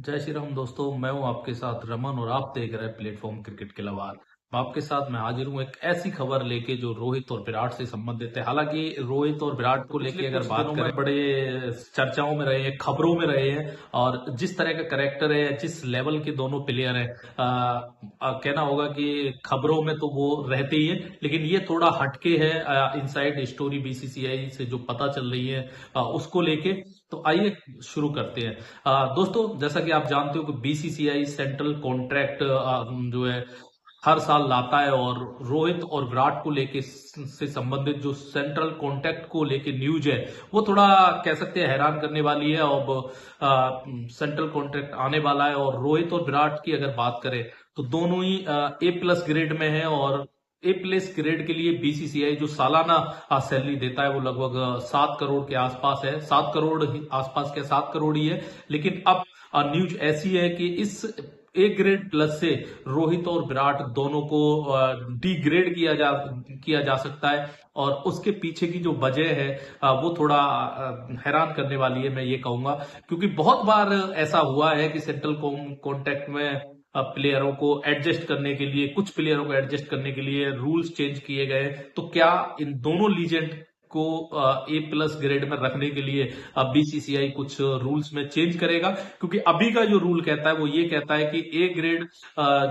जय श्री राम दोस्तों, मैं हूं आपके साथ रमन और आप देख रहे हैं प्लेटफॉर्म क्रिकेट के लवार। आपके साथ मैं हाजिर हूं एक ऐसी खबर लेके जो रोहित और विराट से संबंधित है। हालांकि रोहित और विराट को लेके अगर बात करें, बड़े चर्चाओं में रहे हैं, खबरों में रहे हैं। और जिस तरह का करेक्टर है, जिस लेवल के दोनों प्लेयर हैं, कहना होगा कि खबरों में तो वो रहते ही है, लेकिन ये थोड़ा हटके है। इनसाइड स्टोरी बीसीसीआई से जो पता चल रही है उसको लेके, तो आइए शुरू करते हैं। दोस्तों, जैसा कि आप जानते हो कि बीसीसीआई सेंट्रल कॉन्ट्रैक्ट जो है हर साल लाता है, और रोहित और विराट को लेके से संबंधित जो सेंट्रल कॉन्ट्रैक्ट को लेके न्यूज है, वो थोड़ा कह सकते हैं हैरान करने वाली है। अब सेंट्रल कॉन्ट्रैक्ट आने वाला है, और रोहित और विराट की अगर बात करें तो दोनों ही ए प्लस ग्रेड में है। और ए प्लस ग्रेड के लिए बीसीसीआई जो सालाना सैलरी देता है वो लगभग 7 करोड़ के आसपास है। 7 करोड़ आसपास के 7 करोड़ ही है। लेकिन अब न्यूज ऐसी है कि इस ए ग्रेड प्लस से रोहित और विराट दोनों को डी ग्रेड किया जा सकता है। और उसके पीछे की जो वजह है वो थोड़ा हैरान करने वाली है, मैं ये कहूंगा। क्योंकि बहुत बार ऐसा हुआ है कि सेंट्रल कॉन्ट्रैक्ट में प्लेयरों को एडजस्ट करने के लिए, कुछ प्लेयरों को एडजस्ट करने के लिए रूल्स चेंज किए गए। तो क्या इन दोनों लीजेंड को ए प्लस ग्रेड में रखने के लिए बीसीसीआई कुछ रूल्स में चेंज करेगा? क्योंकि अभी का जो रूल कहता है वो ये कहता है कि ए ग्रेड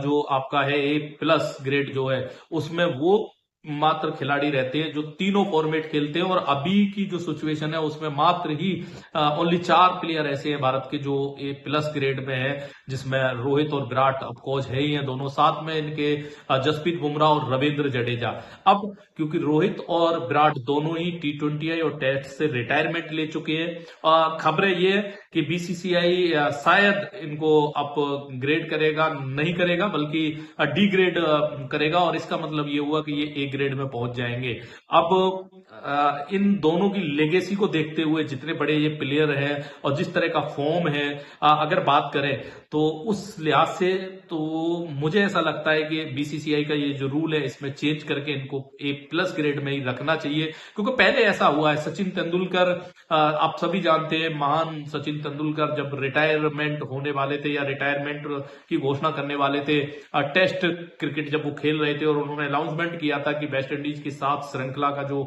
जो आपका है, ए प्लस ग्रेड जो है, उसमें वो मात्र खिलाड़ी रहते हैं जो तीनों फॉर्मेट खेलते हैं। और अभी की जो सिचुएशन है उसमें मात्र ही ओनली 4 प्लेयर ऐसे हैं भारत के जो ए प्लस ग्रेड में है, जिसमें रोहित और विराट ऑफकोर्स है ही हैं दोनों, साथ में इनके जसप्रीत बुमराह और रविंद्र जडेजा। अब क्योंकि रोहित और विराट दोनों ही T20 और टेस्ट से रिटायरमेंट ले चुके हैं, खबरें ये है कि बीसीसीआई शायद इनको अपग्रेड करेगा, नहीं करेगा बल्कि डी ग्रेड करेगा। और इसका मतलब ये हुआ कि ये ए ग्रेड में पहुंच जाएंगे। अब इन दोनों की लेगेसी को देखते हुए, जितने बड़े ये प्लेयर हैं और जिस तरह का फॉर्म है, अगर बात करें तो उस लिहाज से तो मुझे ऐसा लगता है कि बीसीसीआई का ये जो रूल है इसमें चेंज करके इनको ए प्लस ग्रेड में ही रखना चाहिए। क्योंकि पहले ऐसा हुआ है, सचिन तेंदुलकर, आप सभी जानते हैं, महान सचिन तेंदुलकर जब रिटायरमेंट होने वाले थे या रिटायरमेंट की घोषणा करने वाले थे, टेस्ट क्रिकेट जब वो खेल रहे थे, और उन्होंने अनाउंसमेंट किया था कि वेस्ट इंडीज के साथ श्रृंखला का जो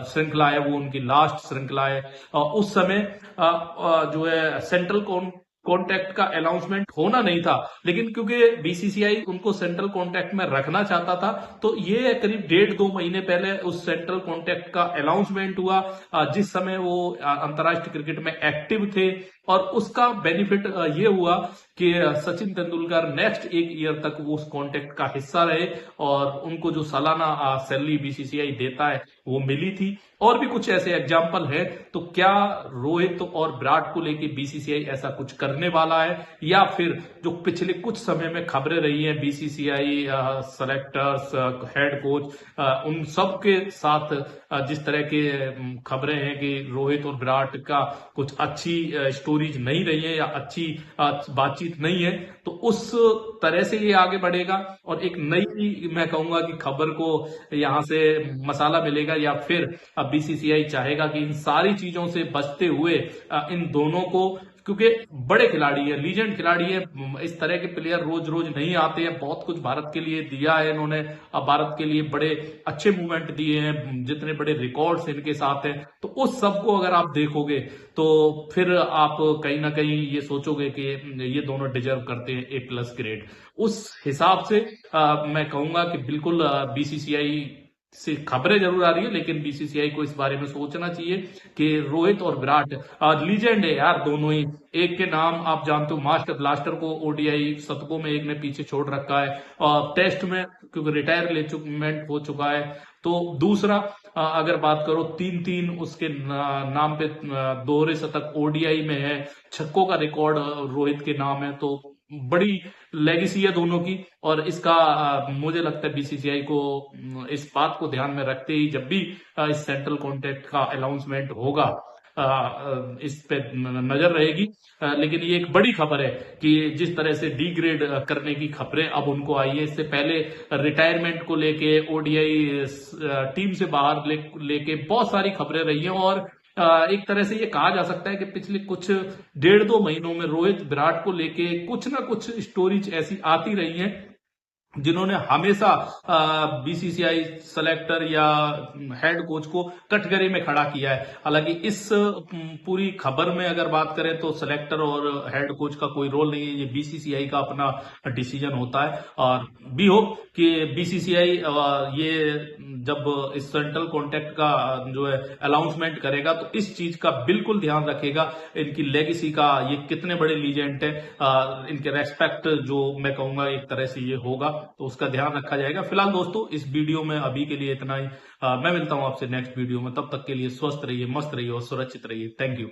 श्रृंखला है वो उनकी लास्ट श्रृंखला है। उस समय जो है सेंट्रल कॉन्ट्रैक्ट का अनाउंसमेंट होना नहीं था, लेकिन क्योंकि बीसीसीआई उनको सेंट्रल कॉन्ट्रैक्ट में रखना चाहता था, तो ये करीब 1.5-2 महीने पहले उस सेंट्रल कॉन्ट्रैक्ट का अनाउंसमेंट हुआ, जिस समय वो अंतर्राष्ट्रीय क्रिकेट में एक्टिव थे। और उसका बेनिफिट ये हुआ कि सचिन तेंदुलकर नेक्स्ट 1 ईयर तक वो उस कॉन्ट्रैक्ट का हिस्सा रहे, और उनको जो सालाना सैलरी बीसीसीआई देता है वो मिली थी। और भी कुछ ऐसे एग्जाम्पल है। तो क्या रोहित और विराट को लेके बीसीसीआई ऐसा कुछ करने वाला है, या फिर जो पिछले कुछ समय में खबरें रही हैं बीसीसीआई सेलेक्टर्स, हेड कोच, उन सब के साथ जिस तरह के खबरें हैं कि रोहित और विराट का कुछ अच्छी स्टोरीज नहीं रही है या अच्छी बातचीत नहीं है, तो उस तरह से ये आगे बढ़ेगा और एक नई, मैं कहूंगा कि खबर को यहां से मसाला मिलेगा, या फिर बीसीसीआई चाहेगा कि इन सारी चीजों से बचते हुए इन दोनों को, क्योंकि बड़े खिलाड़ी है, लीजेंड खिलाड़ी है, इस तरह के प्लेयर रोज रोज नहीं आते हैं। बहुत कुछ भारत के लिए दिया है इन्होंने, अब भारत के लिए बड़े अच्छे मूवमेंट दिए हैं, जितने बड़े रिकॉर्ड्स इनके साथ हैं। तो उस सब को अगर आप देखोगे तो फिर आप कहीं ना कहीं ये सोचोगे कि ये दोनों डिजर्व करते हैं ए प्लस ग्रेड। उस हिसाब से मैं कहूंगा कि बिल्कुल बीसीसीआई से खबरें जरूर आ रही है, लेकिन बीसीसीआई को इस बारे में सोचना चाहिए कि रोहित और विराट लीजेंड है यार दोनों ही। एक के नाम आप जानते हो, मास्टर ब्लास्टर को ओडीआई शतकों में एक ने पीछे छोड़ रखा है, और टेस्ट में क्योंकि रिटायरमेंट हो चुका है। तो दूसरा, अगर बात करो, 3-3 उसके नाम पे दोहरे शतक ओडीआई में है, छक्कों का रिकॉर्ड रोहित के नाम है। तो बड़ी लेगेसी है दोनों की। और इसका मुझे लगता है बीसीसीआई को इस बात को ध्यान में रखते ही, जब भी इस सेंट्रल कॉन्ट्रैक्ट का अनाउंसमेंट होगा, इस पे नजर रहेगी। लेकिन ये एक बड़ी खबर है कि जिस तरह से डी ग्रेड करने की खबरें अब उनको आई है, इससे पहले रिटायरमेंट को लेके, ओडीआई टीम से बाहर लेके बहुत सारी खबरें रही हैं। और एक तरह से ये कहा जा सकता है कि पिछले कुछ 1.5-2 महीनों में रोहित विराट को लेके कुछ ना कुछ स्टोरीज ऐसी आती रही हैं जिन्होंने हमेशा बीसीसीआई सेलेक्टर या हेड कोच को कटघरे में खड़ा किया है। हालांकि इस पूरी खबर में अगर बात करें तो सेलेक्टर और हेड कोच का कोई रोल नहीं है, ये बीसीसीआई का अपना डिसीजन होता है। और भी हो कि बीसीसीआई ये जब इस सेंट्रल कॉन्ट्रैक्ट का जो है अनाउंसमेंट करेगा तो इस चीज का बिल्कुल ध्यान रखेगा, इनकी लेगेसी का, ये कितने बड़े लीजेंड है, इनके रेस्पेक्ट जो मैं कहूंगा एक तरह से ये होगा, तो उसका ध्यान रखा जाएगा। फिलहाल दोस्तों इस वीडियो में अभी के लिए इतना ही। मैं मिलता हूं आपसे नेक्स्ट वीडियो में, तब तक के लिए स्वस्थ रहिए, मस्त रहिए और सुरक्षित रहिए। Thank you.